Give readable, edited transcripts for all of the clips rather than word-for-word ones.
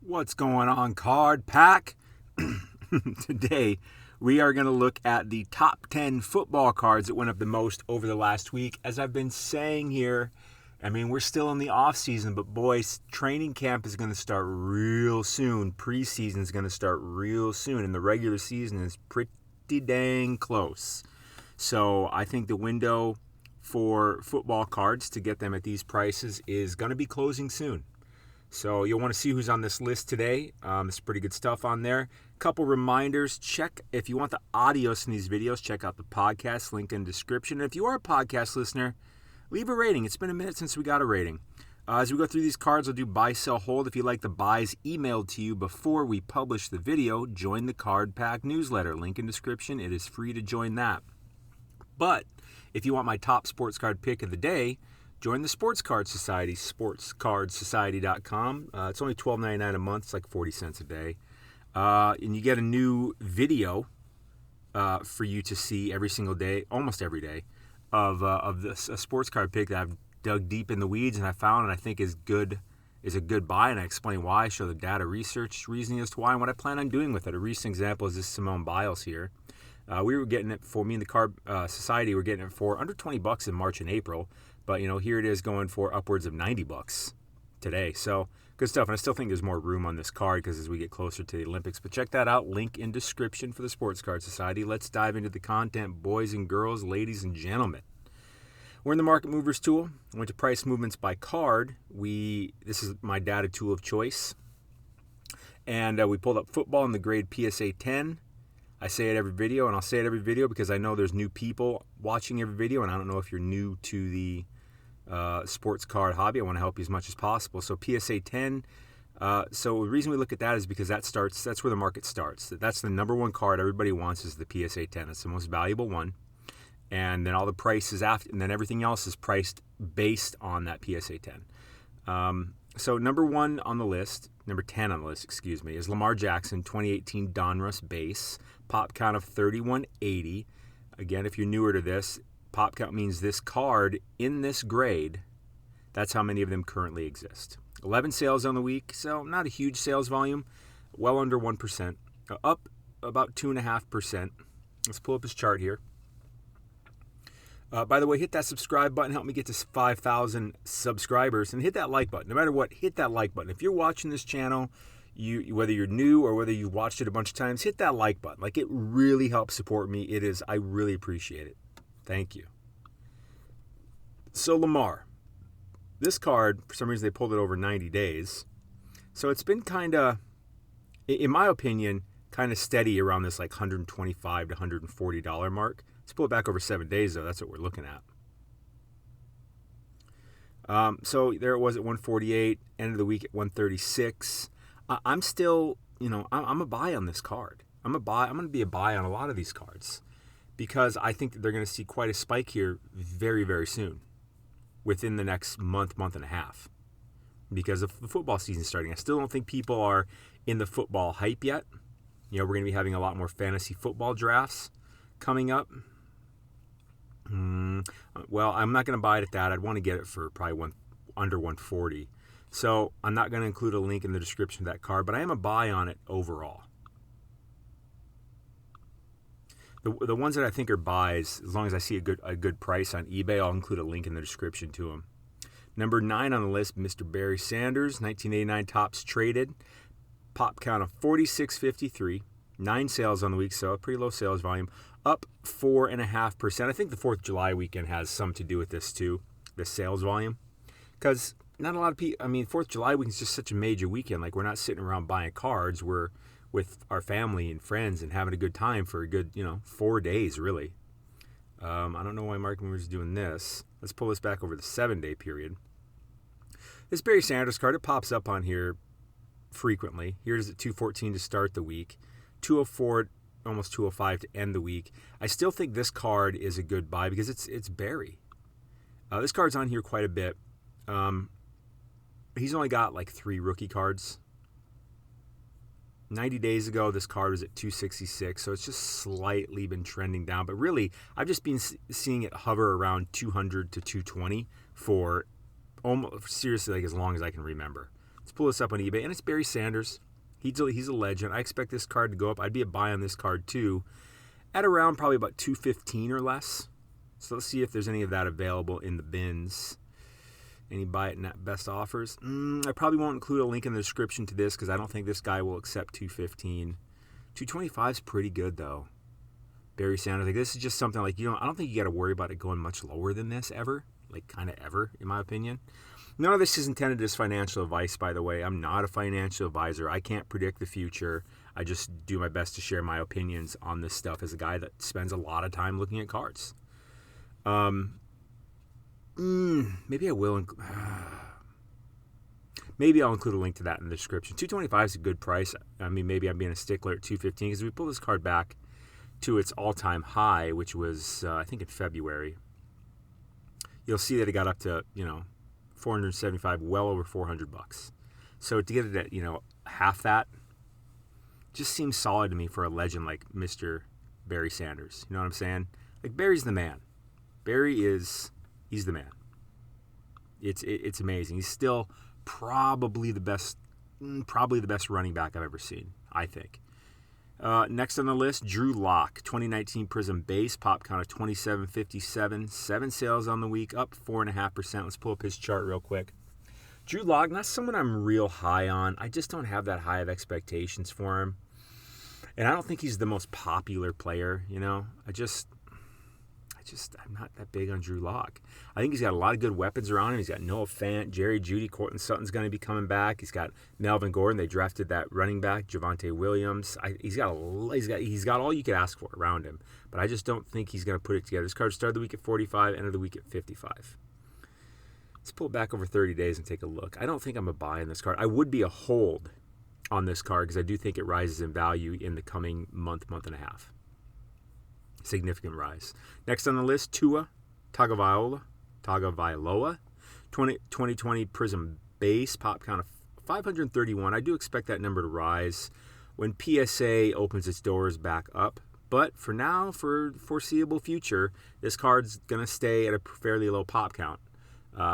What's going on, Card Pack? Today, we are going to look at the top 10 football cards that went up the most over the last week. As I've been saying here, we're still in the off season, but boys, training camp is going to start real soon. Preseason is going to start real soon, and the regular season is pretty dang close. So I think the window for football cards to get them at these prices is going to be closing soon. So you'll want to see who's on this list today. It's pretty good stuff on there. Couple reminders. Check, if you want the audios in these videos, check out the podcast, link in the description. And if you are a podcast listener, leave a rating. It's been a minute since we got a rating. As we go through these cards, I'll do buy, sell, hold. If you like the buys emailed to you before we publish the video, join the Card Pack newsletter. Link in description. It is free to join that. But if you want my top sports card pick of the day, join the Sports Card Society, SportsCardSociety.com. It's only $12.99 a month. It's like 40 cents a day. And you get a new video for you to see every single day, almost every day, of a sports card pick that I've dug deep in the weeds and I found and I think is a good buy. And I explain why. I show the data research reasoning as to why and what I plan on doing with it. A recent example is this Simone Biles here. We were getting it for me and the Card Society. We're getting it for under $20 in March and April. But, here it is going for upwards of $90 today. So, good stuff. And I still think there's more room on this card because as we get closer to the Olympics. But check that out. Link in description for the Sports Card Society. Let's dive into the content, boys and girls, ladies and gentlemen. We're in the Market Movers tool. I went to price movements by card. This is my data tool of choice. And we pulled up football in the grade PSA 10. I say it every video, and I'll say it every video because I know there's new people watching every video, and I don't know if you're new to the sports card hobby. I want to help you as much as possible. So PSA 10. So the reason we look at that is because that's where the market starts. That's the number one card everybody wants is the PSA 10. It's the most valuable one. And then all the prices after, and then everything else is priced based on that PSA 10. So number 10 on the list, is Lamar Jackson, 2018 Donruss base. Pop count of 3180. Again, if you're newer to this, pop count means this card in this grade, that's how many of them currently exist. 11 sales on the week, so not a huge sales volume, well under 1%, up about 2.5%. Let's pull up his chart here. By the way, hit that subscribe button, help me get to 5,000 subscribers, and hit that like button. No matter what, hit that like button. If you're watching this channel, whether you're new or whether you've watched it a bunch of times, hit that like button. Like, it really helps support me. I really appreciate it. Thank you. So Lamar, this card, for some reason they pulled it over 90 days. So it's been kind of, in my opinion, kind of steady around this like $125 to $140 mark. Let's pull it back over 7 days, though. That's what we're looking at. So there it was at 148, end of the week at 136. I'm still, I'm a buy on this card. I'm going to be a buy on a lot of these cards because I think that they're going to see quite a spike here very, very soon, within the next month and a half, because of the football season starting. I still don't think people are in the football hype yet. We're going to be having a lot more fantasy football drafts coming up. Well, I'm not going to buy it at that. I'd want to get it for probably under 140. So I'm not going to include a link in the description of that card, but I am a buy on it overall. The ones that I think are buys, as long as I see a good price on eBay, I'll include a link in the description to them. Number 9 on the list, Mr. Barry Sanders, 1989 tops traded. Pop count of 4653. 9 sales on the week, so a pretty low sales volume. Up 4.5%. I think the 4th of July weekend has some to do with this too, the sales volume. Because not a lot of people, 4th of July weekend is just such a major weekend. Like, we're not sitting around buying cards. We're with our family and friends and having a good time for a good, 4 days, really. I don't know why Market Movers is doing this. Let's pull this back over the 7-day period. This Barry Sanders card, it pops up on here frequently. Here's at 214 to start the week. 204, almost 205 to end the week. I still think this card is a good buy because it's Barry. This card's on here quite a bit. He's only got like 3 rookie cards. 90 days ago, this card was at 266, so it's just slightly been trending down. But really, I've just been seeing it hover around 200 to 220 for almost seriously like as long as I can remember. Let's pull this up on eBay, and it's Barry Sanders. He's a legend. I expect this card to go up. I'd be a buy on this card too, at around probably about $215 or less. So let's see if there's any of that available in the bins. Any buy it net best offers? I probably won't include a link in the description to this because I don't think this guy will accept $215. $225 is pretty good though. Barry Sanders, like this is just something like, I don't think you got to worry about it going much lower than this ever, like kind of ever, in my opinion. None of this is intended as financial advice, by the way. I'm not a financial advisor. I can't predict the future. I just do my best to share my opinions on this stuff as a guy that spends a lot of time looking at cards. Maybe I will. Maybe I'll include a link to that in the description. $225 is a good price. I mean, maybe I'm being a stickler at $215 because we pull this card back to its all-time high, which was I think in February. You'll see that it got up to $475, well over $400. So to get it at half that, just seems solid to me for a legend like Mr. Barry Sanders. You know what I'm saying? Like Barry's the man. He's the man. It's amazing. He's still probably the best running back I've ever seen, I think. Next on the list, Drew Lock, 2019 Prism Base, pop count of 2757, 7 sales on the week, up 4.5%. Let's pull up his chart real quick. Drew Lock, not someone I'm real high on. I just don't have that high of expectations for him. And I don't think he's the most popular player, I'm not that big on Drew Lock. I think he's got a lot of good weapons around him. He's got Noah Fant, Jerry Jeudy, Courtland Sutton's going to be coming back. He's got Melvin Gordon. They drafted that running back, Javonte Williams. He's got all you could ask for around him. But I just don't think he's going to put it together. This card started the week at 45, ended the week at 55. Let's pull it back over 30 days and take a look. I don't think I'm a buy in this card. I would be a hold on this card because I do think it rises in value in the coming month and a half. Significant rise. Next on the list, Tua Tagovailoa, 2020 Prism Base, pop count of 531. I do expect that number to rise when PSA opens its doors back up. But for now, for foreseeable future, this card's going to stay at a fairly low pop count.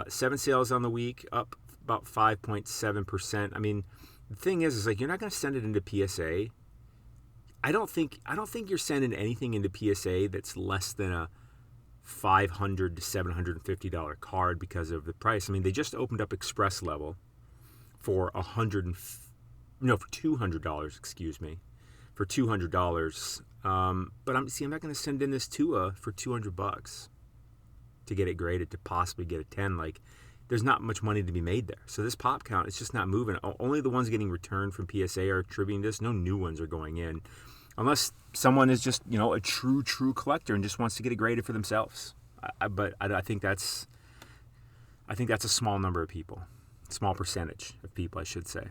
7 sales on the week, up about 5.7%. I mean, the thing is like you're not going to send it into PSA. I don't think you're sending anything into PSA that's less than a $500 to $750 card because of the price. I mean, they just opened up Express Level for $200. Excuse me, for $200. But I'm not going to send in this Tua for $200 to get it graded to possibly get a 10. Like, there's not much money to be made there. So this pop count, it's just not moving. Only the ones getting returned from PSA are attributing this. No new ones are going in. Unless someone is just, a true collector and just wants to get it graded for themselves. But I think that's a small number of people. Small percentage of people, I should say.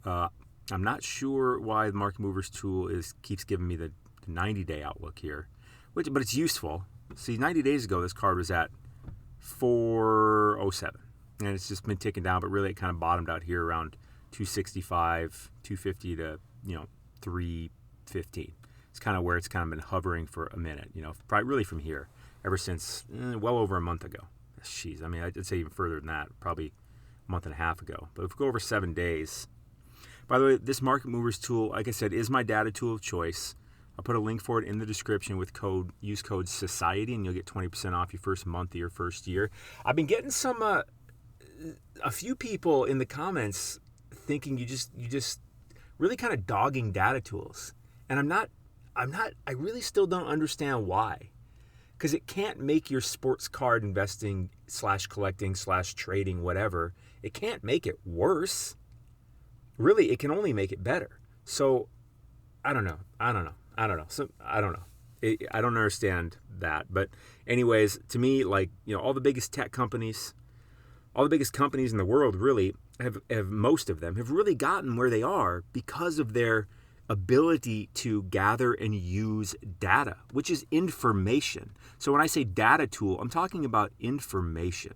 I'm not sure why the Market Movers tool keeps giving me the 90-day outlook here. But it's useful. See, 90 days ago, this card was at 407. And it's just been ticking down, but really it kind of bottomed out here around 265, 250 to 315. It's kind of where it's kind of been hovering for a minute, probably really from here, ever since well over a month ago. Jeez, I mean, I'd say even further than that, probably a month and a half ago. But if we go over 7 days, by the way, this Market Movers tool, like I said, is my data tool of choice. I'll put a link for it in the description with use code SOCIETY, and you'll get 20% off your first month of your first year. I've been getting a few people in the comments thinking you just really kind of dogging data tools. And I really still don't understand why. Because it can't make your sports card investing / collecting / trading, whatever, it can't make it worse. Really, it can only make it better. So, I don't know. So, I don't know. I don't understand that. But anyways, to me, all the biggest tech companies, all the biggest companies in the world really have most of them have really gotten where they are because of their ability to gather and use data, which is information. So when I say data tool, I'm talking about information.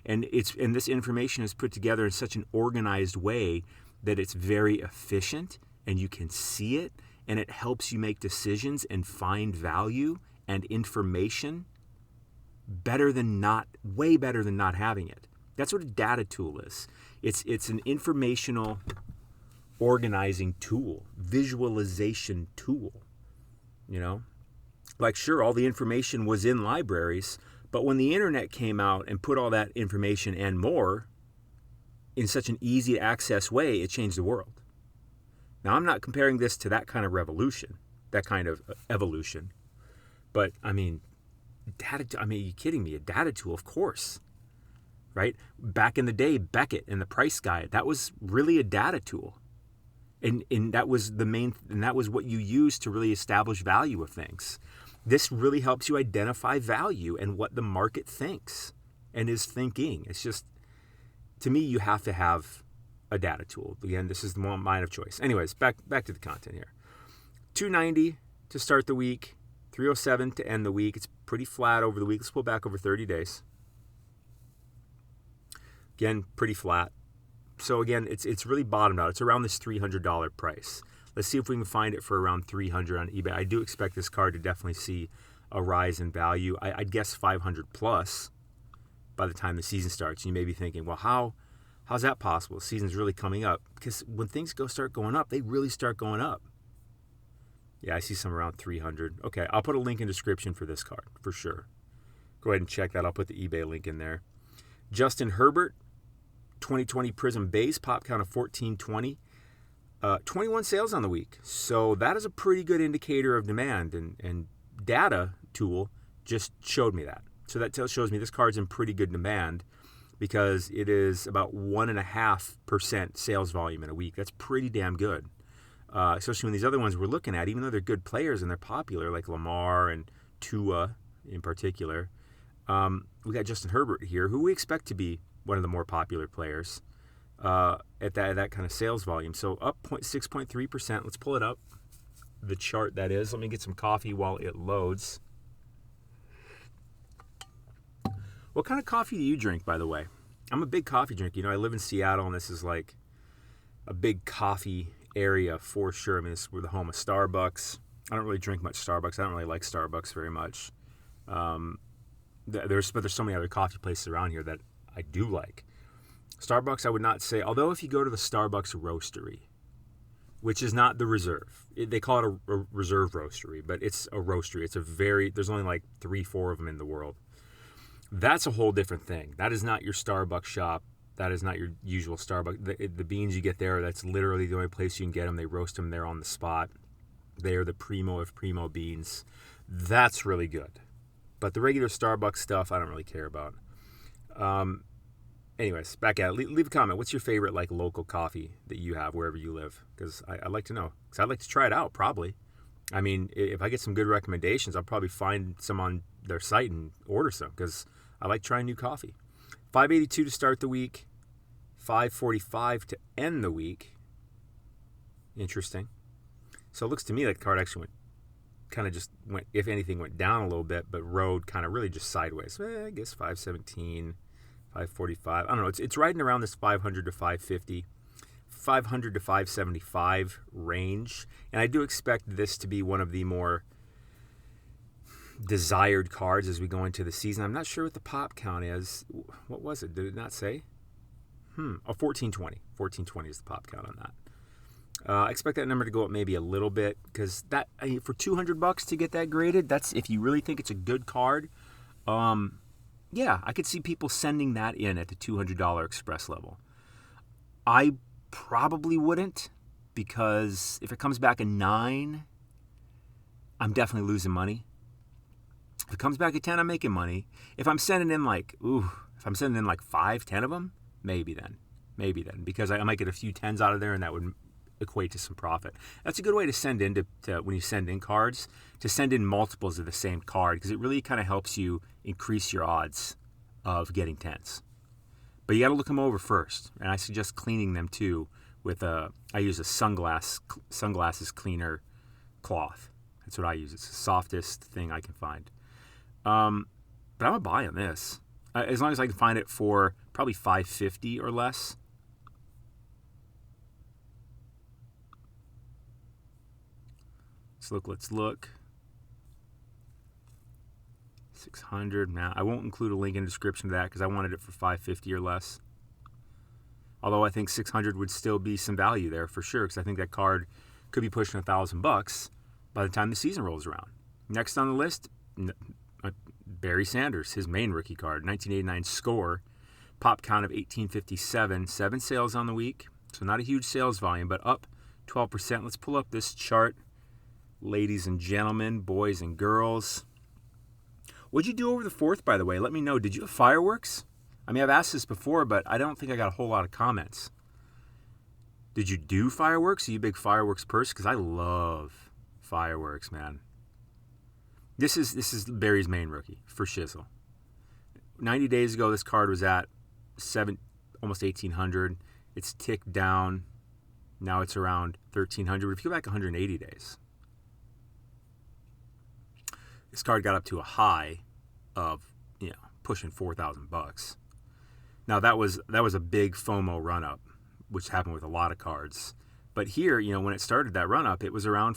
And this information is put together in such an organized way that it's very efficient and you can see it and it helps you make decisions and find value and information way better than not having it. That's what a data tool is. It's an informational organizing tool, visualization tool, you know? Like, sure, all the information was in libraries, but when the internet came out and put all that information and more in such an easy to access way, it changed the world. Now, I'm not comparing this to that kind of revolution, that kind of evolution, but I mean, are you kidding me? A data tool, of course, right? Back in the day, Beckett and the price guide, that was really a data tool. And that was and that was what you used to really establish value of things. This really helps you identify value and what the market thinks and is thinking. It's just, to me, you have to have a data tool. Again, this is the mine of choice. Anyways, back to the content here. 290 to start the week, 307 to end the week. It's pretty flat over the week. Let's pull back over 30 days. Again, pretty flat. So again, it's really bottomed out. It's around this $300 price. Let's see if we can find it for around $300 on eBay. I do expect this card to definitely see a rise in value. I'd guess 500 plus by the time the season starts. You may be thinking, well, how's that possible? The season's really coming up. Because when things start going up, they really start going up. Yeah, I see some around 300. Okay, I'll put a link in the description for this card, for sure. Go ahead and check that. I'll put the eBay link in there. Justin Herbert, 2020 Prism Base, pop count of 1420. 21 sales on the week. So that is a pretty good indicator of demand. And data tool just showed me that. So that shows me this card's in pretty good demand because it is about 1.5% sales volume in a week. That's pretty damn good. Especially when these other ones we're looking at, even though they're good players and they're popular, like Lamar and Tua in particular. We got Justin Herbert here, who we expect to be one of the more popular players at that kind of sales volume. So up 6.3%. Let's pull it up. The chart, that is. Let me get some coffee while it loads. What kind of coffee do you drink, by the way? I'm a big coffee drinker. You know, I live in Seattle, and this is like a big coffee area for sure. I mean, we're the home of Starbucks. I don't really drink much Starbucks. I don't really like Starbucks very much. But there's so many other coffee places around here that I do like. Starbucks, I would not say, although if you go to the Starbucks roastery, which is not the Reserve, they call it a Reserve roastery, but it's a roastery. There's only like 3-4 of them in the world. That's a whole different thing. That is not your Starbucks shop. That is not your usual Starbucks. The beans you get there, that's literally the only place you can get them. They roast them there on the spot. They are the primo of primo beans. That's really good. But the regular Starbucks stuff, I don't really care about. Anyways, back at it. Leave a comment. What's your favorite local coffee that you have wherever you live? Because I'd like to know. Because I'd like to try it out, probably. I mean, if I get some good recommendations, I'll probably find some on their site and order some. Because I like trying new coffee. 582 to start the week. 545 to end the week. Interesting. So it looks to me like the card actually went, if anything, went down a little bit, but rode kind of really just sideways. I guess 517, 545. I don't know. It's riding around this 500 to 550, 500 to 575 range. And I do expect this to be one of the more desired cards as we go into the season. I'm not sure what the pop count is. What was it? Did it not say? 1420. 1420 is the pop count on that. I expect that number to go up maybe a little bit because for $200 to get that graded, that's if you really think it's a good card. Yeah, I could see people sending that in at the $200 express level. I probably wouldn't because if it comes back a 9, I'm definitely losing money. If it comes back a 10, I'm making money. If I'm sending in if I'm sending in 5, 10 of them, maybe then, because I might get a few 10s out of there and that would equate to some profit. That's a good way to send in to when you send in cards, to send in multiples of the same card because it really kind of helps you increase your odds of getting 10s. But you got to look them over first, and I suggest cleaning them too with I use a sunglasses cleaner cloth. That's what I use. It's the softest thing I can find. But I'm gonna buy on this as long as I can find it for probably $5.50 or less. Let's look. 600. Now, I won't include a link in the description to that because I wanted it for 550 or less. Although I think 600 would still be some value there for sure, because I think that card could be pushing $1,000 by the time the season rolls around. Next on the list, Barry Sanders, his main rookie card, 1989 score, pop count of 1857, 7 sales on the week, so not a huge sales volume, but up 12%. Let's pull up this chart, ladies and gentlemen, boys and girls. What'd you do over the 4th, by the way? Let me know. Did you have fireworks? I mean, I've asked this before, but I don't think I got a whole lot of comments. Did you do fireworks? Are you a big fireworks person? Because I love fireworks, man. This is Barry's main rookie for shizzle. 90 days ago, this card was at almost 1,800. It's ticked down. Now it's around 1,300. If you go back 180 days, this card got up to a high of pushing $4,000. Now that was a big FOMO run up, which happened with a lot of cards. But here, when it started that run up, it was around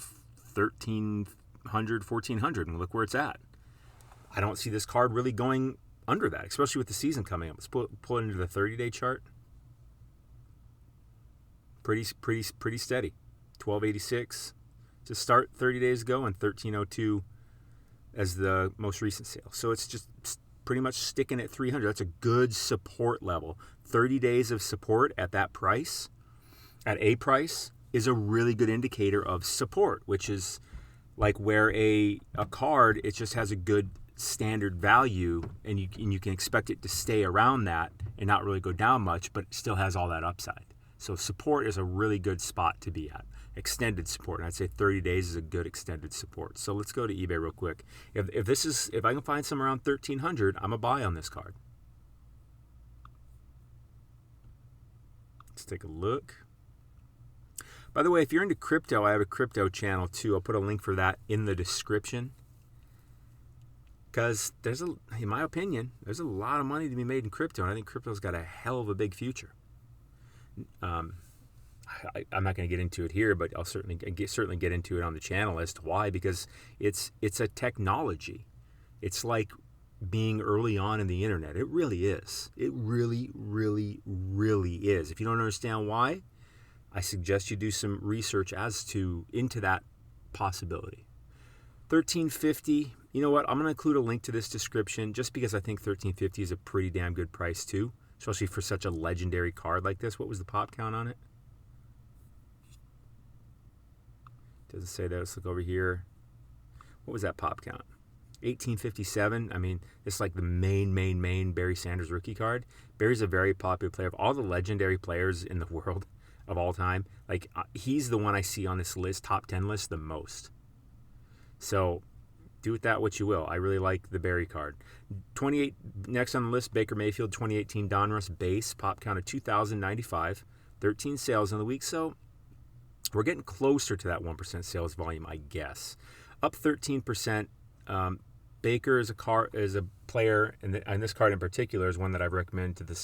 1,300, 1,400, and look where it's at. I don't see this card really going under that, especially with the season coming up. Let's pull it into the 30-day chart. Pretty steady. 1286 to start 30 days ago, and 1302 as the most recent sale. So it's just pretty much sticking at 300. That's a good support level. 30 days of support at that price, at a price, is a really good indicator of support, which is like where a card, it just has a good standard value, and you can expect it to stay around that and not really go down much, but it still has all that upside. So support is a really good spot to be at. Extended support, and I'd say 30 days is a good extended support. So let's go to eBay real quick. If I can find some around 1,300, I'm a buy on this card. Let's take a look. By the way, if you're into crypto, I have a crypto channel too. I'll put a link for that in the description. Because in my opinion, there's a lot of money to be made in crypto, and I think crypto's got a hell of a big future. I'm not going to get into it here, but I'll certainly get into it on the channel as to why. Because it's a technology. It's like being early on in the internet. It really is. It really, really, really is. If you don't understand why, I suggest you do some research into that possibility. 1350. You know what? I'm going to include a link to this description just because I think 1350 is a pretty damn good price too, especially for such a legendary card like this. What was the pop count on it? Doesn't say that. Let's look over here. What was that pop count? 1857. I mean, it's like the main Barry Sanders rookie card. Barry's a very popular player. Of all the legendary players in the world of all time, like he's the one I see on this list, top 10 list, the most. So do with that what you will. I really like the Barry card. 28 next on the list, Baker Mayfield 2018 Donruss base, pop count of 2,095, 13 sales in the week. So we're getting closer to that 1% sales volume, I guess. Up 13%. Baker is a player, and this card in particular is one that I've recommended to the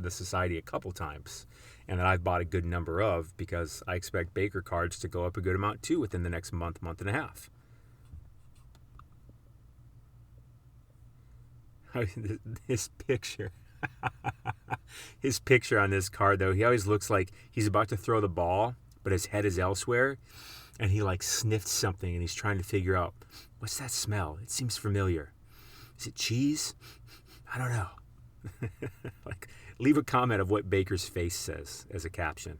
society a couple times, and that I've bought a good number of because I expect Baker cards to go up a good amount too within the next month and a half. His picture. His picture on this card, though, he always looks like he's about to throw the ball, but his head is elsewhere, and he like sniffed something, and he's trying to figure out, what's that smell? It seems familiar. Is it cheese? I don't know. Like, leave a comment of what Baker's face says as a caption.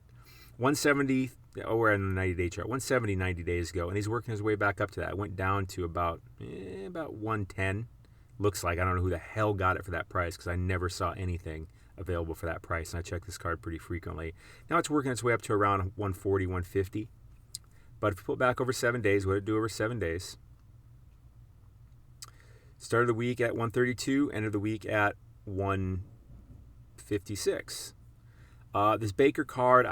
170, we're in the 90-day chart. 170 90 days ago, and he's working his way back up to that. It went down to about 110. Looks like. I don't know who the hell got it for that price because I never saw anything available for that price, and I check this card pretty frequently. Now it's working its way up to around 140, 150. But if you pull it back over 7 days, what did it do over 7 days? Started the week at 132, ended the week at 156. This Baker card,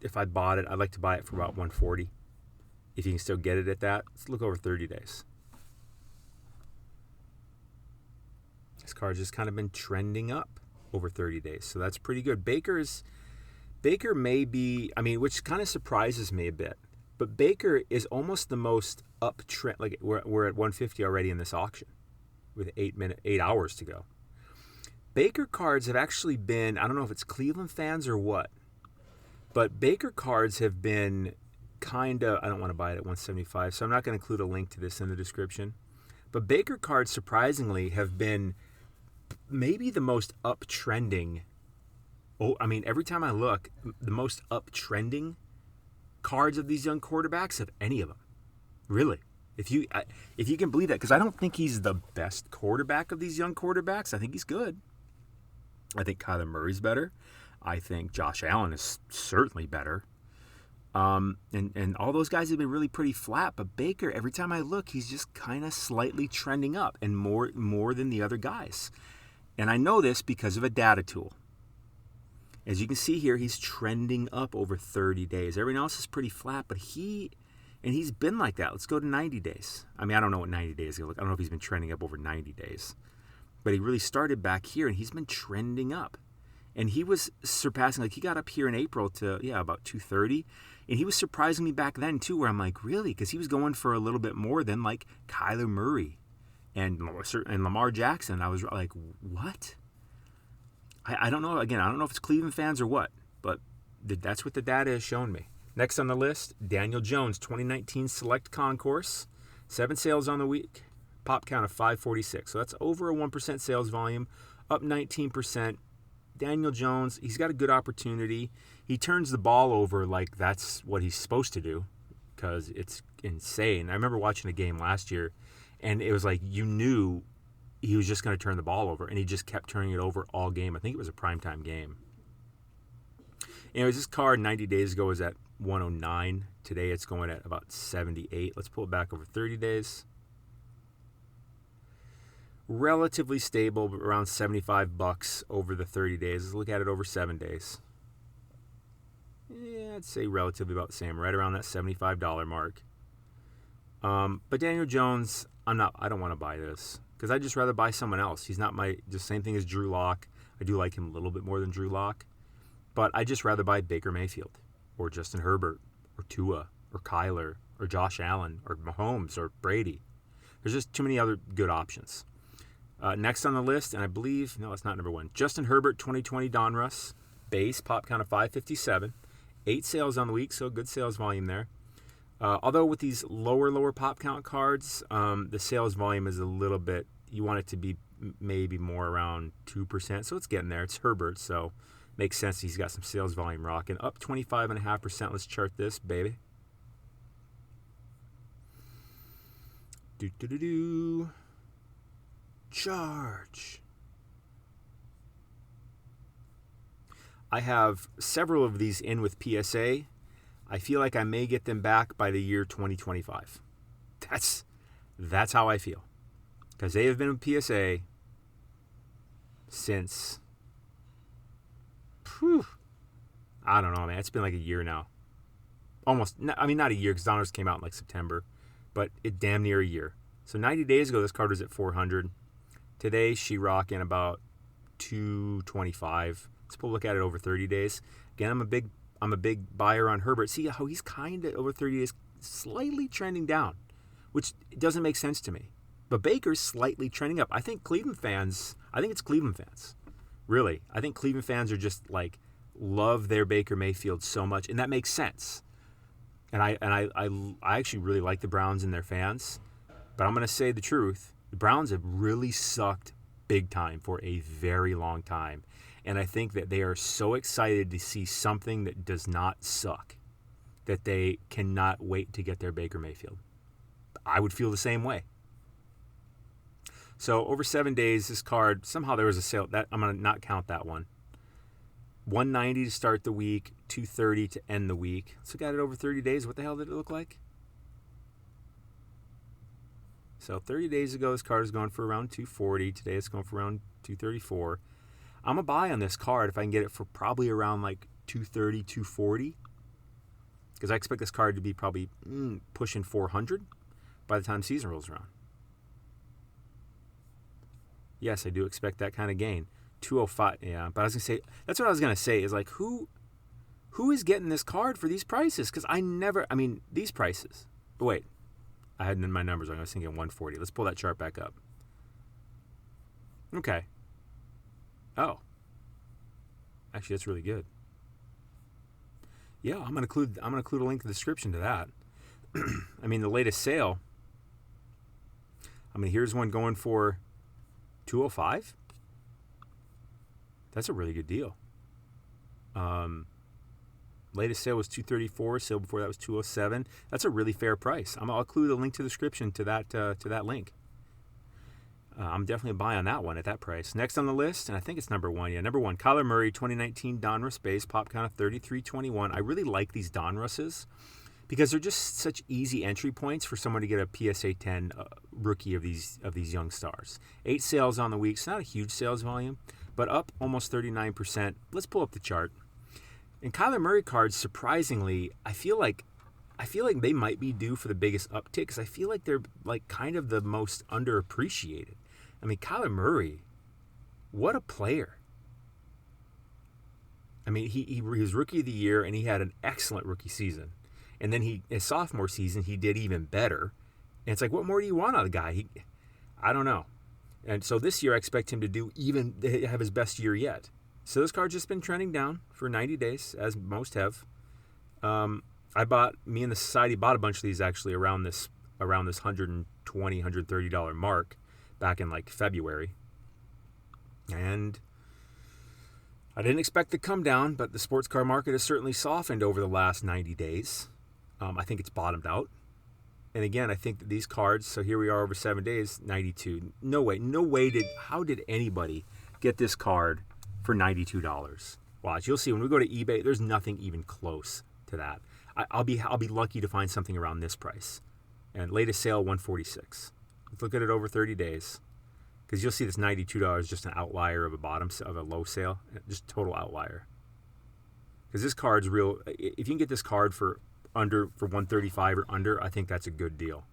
if I bought it, I'd like to buy it for about 140. If you can still get it at that, let's look over 30 days. This card's just kind of been trending up over 30 days, so that's pretty good. Baker may be, which kind of surprises me a bit, but Baker is almost the most uptrend. Like we're at 150 already in this auction. with 8 hours to go. Baker cards have actually been, I don't know if it's Cleveland fans or what, but Baker cards have been kind of, I don't want to buy it at 175, so I'm not going to include a link to this in the description. But Baker cards, surprisingly, have been maybe the most uptrending. Oh, I mean, every time I look, the most uptrending cards of these young quarterbacks of any of them. Really. If you can believe that, because I don't think he's the best quarterback of these young quarterbacks. I think he's good. I think Kyler Murray's better. I think Josh Allen is certainly better. And all those guys have been really pretty flat, but Baker, every time I look, he's just kind of slightly trending up and more than the other guys. And I know this because of a data tool. As you can see here, he's trending up over 30 days. Everyone else is pretty flat, but he's been like that. Let's go to 90 days. I mean, I don't know what 90 days is going to look. I don't know if he's been trending up over 90 days. But he really started back here, and he's been trending up. And he was surpassing, like he got up here in April to, about 230. And he was surprising me back then, too, where I'm like, really? Because he was going for a little bit more than, like, Kyler Murray and Lamar Jackson. I was like, what? I don't know. Again, I don't know if it's Cleveland fans or what, but that's what the data has shown me. Next on the list, Daniel Jones, 2019 Select Concourse. 7 sales on the week. Pop count of 546. So that's over a 1% sales volume, up 19%. Daniel Jones, he's got a good opportunity. He turns the ball over like that's what he's supposed to do because it's insane. I remember watching a game last year, and it was like you knew he was just going to turn the ball over, and he just kept turning it over all game. I think it was a primetime game. Anyways, this card 90 days ago was at 109. Today it's going at about 78. Let's pull it back over 30 days. Relatively stable, but around $75 over the 30 days. Let's look at it over 7 days. Yeah, I'd say relatively about the same, right around that $75 mark. But Daniel Jones, I don't want to buy this because I'd just rather buy someone else. He's not just same thing as Drew Lock. I do like him a little bit more than Drew Lock, but I'd just rather buy Baker Mayfield or Justin Herbert or Tua or Kyler or Josh Allen or Mahomes or Brady. There's just too many other good options. Next on the list, and I believe, no, it's not number 1. Justin Herbert, 2020 Donruss. Base, pop count of 557. 8 sales on the week, so good sales volume there. Although with these lower pop count cards, the sales volume is a little bit, you want it to be maybe more around 2%, so it's getting there. It's Herbert, so makes sense he's got some sales volume rocking. Up 25.5%. Let's chart this, baby. Charge. I have several of these in with PSA. I feel like I may get them back by the year 2025. That's how I feel. Because they have been with PSA since, I don't know, man. It's been like a year now. Almost, I mean, not a year because Donruss came out in like September, but it damn near a year. So 90 days ago, this card was at 400. Today, she rocking about 225. Let's pull a look at it over 30 days. Again, I'm a big buyer on Herbert. See how he's kind of over 30 days slightly trending down, which doesn't make sense to me. But Baker's slightly trending up. I think it's Cleveland fans. Really. I think Cleveland fans are just like love their Baker Mayfield so much, and that makes sense. And I actually really like the Browns and their fans. But I'm going to say the truth. The Browns have really sucked big time for a very long time. And I think that they are so excited to see something that does not suck that they cannot wait to get their Baker Mayfield. I would feel the same way. So over 7 days, this card, somehow there was a sale. That I'm going to not count that one. 190 to start the week, 230 to end the week. So got it over 30 days. What the hell did it look like? So 30 days ago, this card is going for around 240. Today it's going for around 234. I'm a buy on this card if I can get it for probably around like 230, 240. Because I expect this card to be probably pushing 400 by the time season rolls around. Yes, I do expect that kind of gain. 205, yeah. But I was going to say, that's what I was going to say, is like, who is getting this card for these prices? Because these prices. But wait, I had in my numbers, I was thinking 140. Let's pull that chart back up. Okay. Oh. Actually, that's really good. Yeah, I'm gonna include a link in the description to that. I mean, the latest sale. I mean, here's one going for $205. That's a really good deal. Latest sale was $234. Sale before that was $207. That's a really fair price. I'll include a link to the description to that link. I'm definitely a buy on that one at that price. Next on the list, and I think it's number one. Yeah, number one, Kyler Murray, 2019 Donruss base, pop count of 33.21. I really like these Donrusses because they're just such easy entry points for someone to get a PSA 10 rookie of these young stars. 8 sales on the week. It's not a huge sales volume, but up almost 39%. Let's pull up the chart. And Kyler Murray cards, surprisingly, I feel like they might be due for the biggest uptick because I feel like they're like kind of the most underappreciated. I mean, Kyler Murray, what a player. I mean, he was rookie of the year and he had an excellent rookie season. And then his sophomore season, he did even better. And it's like, what more do you want out of the guy? I don't know. And so this year, I expect him to have his best year yet. So this card's just been trending down for 90 days, as most have. Me and the society bought a bunch of these actually around this $120, $130 mark back in like February. And I didn't expect to come down, but the sports car market has certainly softened over the last 90 days. I think it's bottomed out. And again, I think that these cards, so here we are over 7 days, 92. No way how did anybody get this card for $92? Watch, you'll see when we go to eBay, there's nothing even close to that. I'll be lucky to find something around this price. And latest sale, $146. Let's look at it over 30 days. Because you'll see this $92 is just an outlier of a low sale. Just total outlier. Because this card's real. If you can get this card for $135 or under, I think that's a good deal.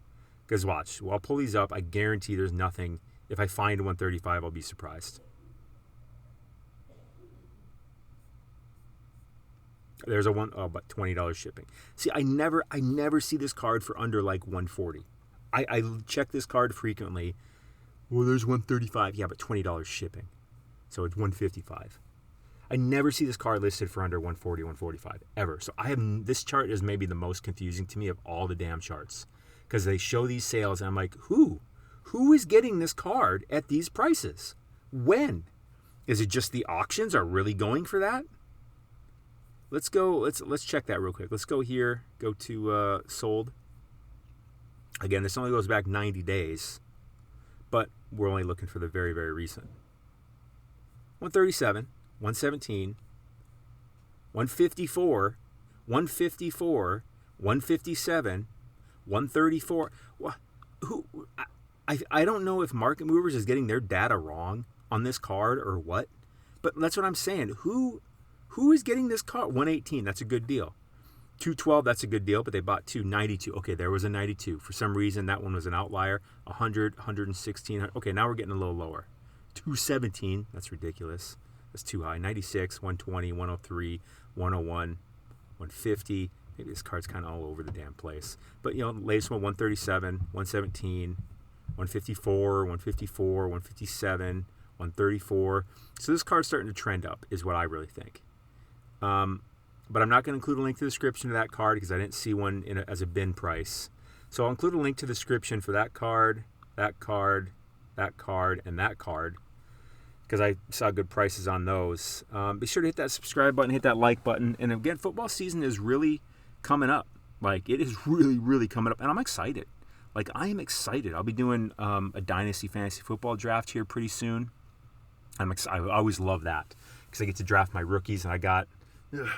Because watch, I'll pull these up. I guarantee there's nothing. If I find $135, I'll be surprised. There's but $20 shipping. See, I never see this card for under like $140. I check this card frequently. Well, there's $135. Yeah, but $20 shipping. So it's $155. I never see this card listed for under $140, $145 ever. So this chart is maybe the most confusing to me of all the damn charts. Because they show these sales and I'm like, who is getting this card at these prices? When? Is it just the auctions are really going for that? Let's check that real quick. Let's go here, go to sold. Again, this only goes back 90 days, but we're only looking for the very, very recent. 137, 117, 154, 154, 157, 134. I don't know if Market Movers is getting their data wrong on this card or what, but that's what I'm saying. Who is getting this card? 118, that's a good deal. 212, that's a good deal, but they bought 292. Okay, there was a 92. For some reason, that one was an outlier. 100, 116. Okay, now we're getting a little lower. 217, that's ridiculous. That's too high. 96, 120, 103, 101, 150. Maybe this card's kind of all over the damn place. But, latest one, 137, 117, 154, 154, 157, 134. So this card's starting to trend up, is what I really think. But I'm not going to include a link to the description to that card because I didn't see one as a bin price. So I'll include a link to the description for that card, that card, that card, and that card because I saw good prices on those. Be sure to hit that subscribe button, hit that like button. And again, football season is really coming up. Like, it is really, really coming up. And I'm excited. Like, I am excited. I'll be doing a Dynasty Fantasy Football draft here pretty soon. I always love that because I get to draft my rookies, and I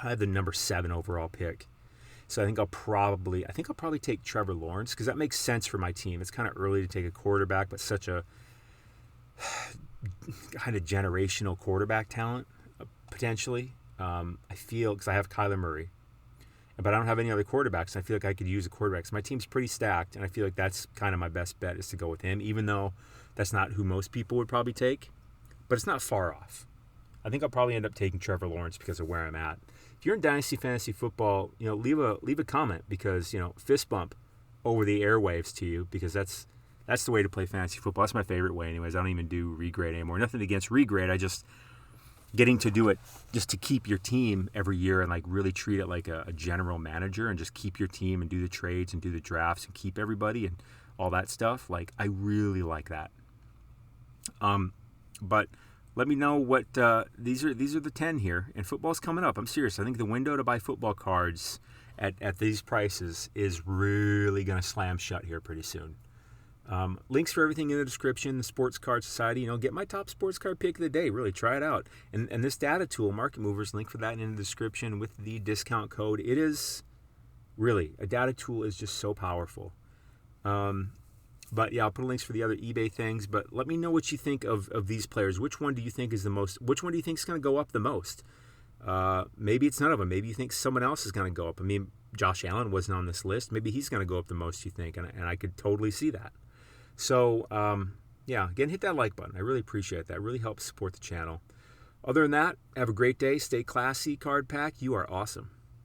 have the number 7 overall pick. So I think I'll probably take Trevor Lawrence because that makes sense for my team. It's kind of early to take a quarterback, but such a kind of generational quarterback talent, potentially. I feel, because I have Kyler Murray, but I don't have any other quarterbacks. I feel like I could use a quarterback. So my team's pretty stacked, and I feel like that's kind of my best bet is to go with him, even though that's not who most people would probably take. But it's not far off. I think I'll probably end up taking Trevor Lawrence because of where I'm at. If you're in Dynasty Fantasy Football, leave a comment because, fist bump over the airwaves to you because that's That's the way to play fantasy football. That's my favorite way anyways. I don't even do regrade anymore. Nothing against regrade. I just getting to do it just to keep your team every year and like really treat it like a general manager and just keep your team and do the trades and do the drafts and keep everybody and all that stuff. Like, I really like that. But let me know what these are the 10 here, and football's coming up. I'm serious. I think the window to buy football cards at these prices is really going to slam shut here pretty soon. Links for everything in the description. The Sports Card Society, get my top sports card pick of the day. Really try it out. And this data tool, Market Movers, link for that in the description with the discount code. It is really, a data tool is just so powerful. But yeah, I'll put links for the other eBay things. But let me know what you think of these players. Which one do you think is the most? Which one do you think is going to go up the most? Maybe it's none of them. Maybe you think someone else is going to go up. I mean, Josh Allen wasn't on this list. Maybe he's going to go up the most, you think, and I could totally see that. So, yeah, again, hit that like button. I really appreciate that. It really helps support the channel. Other than that, have a great day. Stay classy, Card Pack. You are awesome.